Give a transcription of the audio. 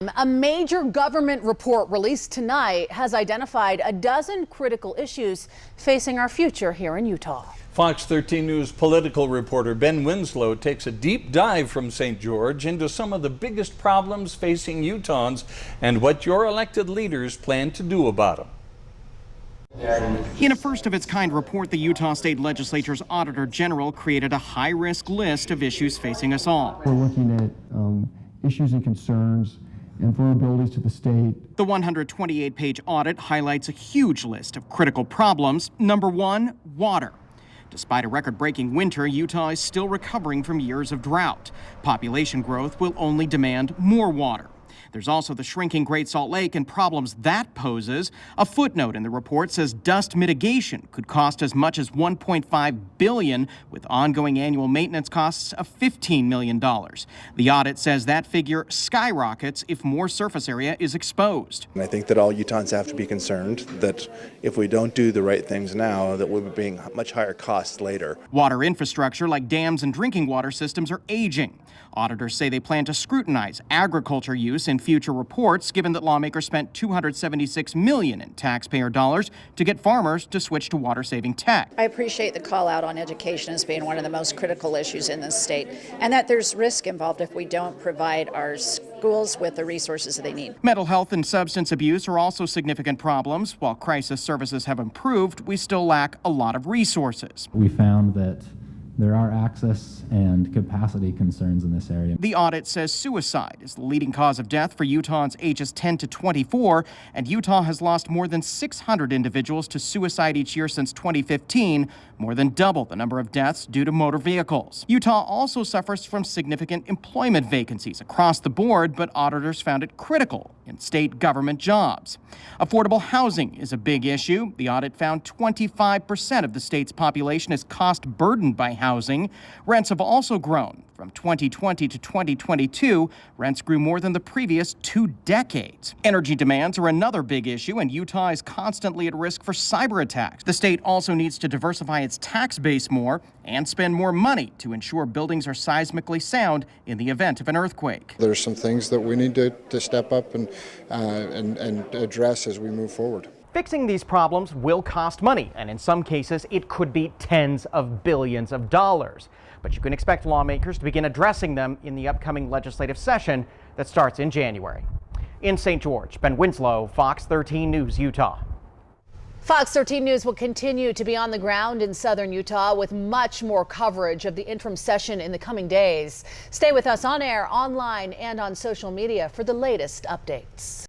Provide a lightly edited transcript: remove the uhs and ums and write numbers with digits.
time. A major government report released tonight has identified a dozen critical issues facing our future here in Utah. Fox 13 News political reporter Ben Winslow takes a deep dive from St. George into some of the biggest problems facing Utahns and what your elected leaders plan to do about them. In a first-of-its-kind report, the Utah State Legislature's Auditor General created a high-risk list of issues facing us all. We're looking at issues and concerns and vulnerabilities to the state. The 128-page audit highlights a huge list of critical problems. Number one, water. Despite a record-breaking winter, Utah is still recovering from years of drought. Population growth will only demand more water. There's also the shrinking Great Salt Lake and problems that poses. A footnote in the report says dust mitigation could cost as much as $1.5 billion, with ongoing annual maintenance costs of $15 million. The audit says that figure skyrockets if more surface area is exposed. And I think that all Utahns have to be concerned that if we don't do the right things now, that we'll be paying much higher costs later. Water infrastructure like dams and drinking water systems are aging. Auditors say they plan to scrutinize agriculture use in future reports, given that lawmakers spent $276 million in taxpayer dollars to get farmers to switch to water-saving tech. I appreciate the call out on education as being one of the most critical issues in this state, and that there's risk involved if we don't provide our schools with the resources that they need. Mental health and substance abuse are also significant problems. While crisis services have improved, we still lack a lot of resources. We found that there are access and capacity concerns in this area. The audit says suicide is the leading cause of death for Utahns ages 10 to 24, and Utah has lost more than 600 individuals to suicide each year since 2015, more than double the number of deaths due to motor vehicles. Utah also suffers from significant employment vacancies across the board, but auditors found it critical in state government jobs. Affordable housing is a big issue. The audit found 25% of the state's population is cost-burdened by housing. Rents have also grown. From 2020 to 2022, rents grew more than the previous 2 decades. Energy demands are another big issue, and Utah is constantly at risk for cyber attacks. The state also needs to diversify its tax base more and spend more money to ensure buildings are seismically sound in the event of an earthquake. There's some things that we need to step up and address as we move forward. Fixing these problems will cost money, and in some cases, it could be tens of billions of dollars. But you can expect lawmakers to begin addressing them in the upcoming legislative session that starts in January. In St. George, Ben Winslow, Fox 13 News, Utah. Fox 13 News will continue to be on the ground in southern Utah with much more coverage of the interim session in the coming days. Stay with us on air, online, and on social media for the latest updates.